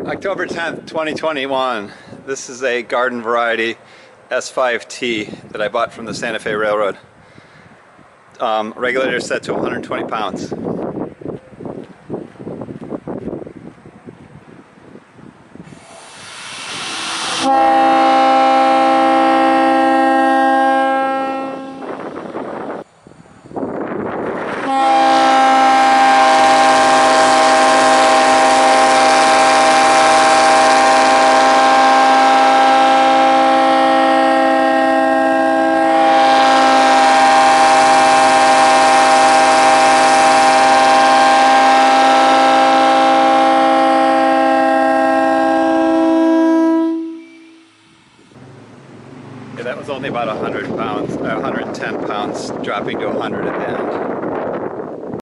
October 10th, 2021. This is a garden variety S5T that I bought from the Santa Fe Railroad. Regulator set to 120 pounds. That was only about 100 pounds, 110 pounds, dropping to 100 at the end.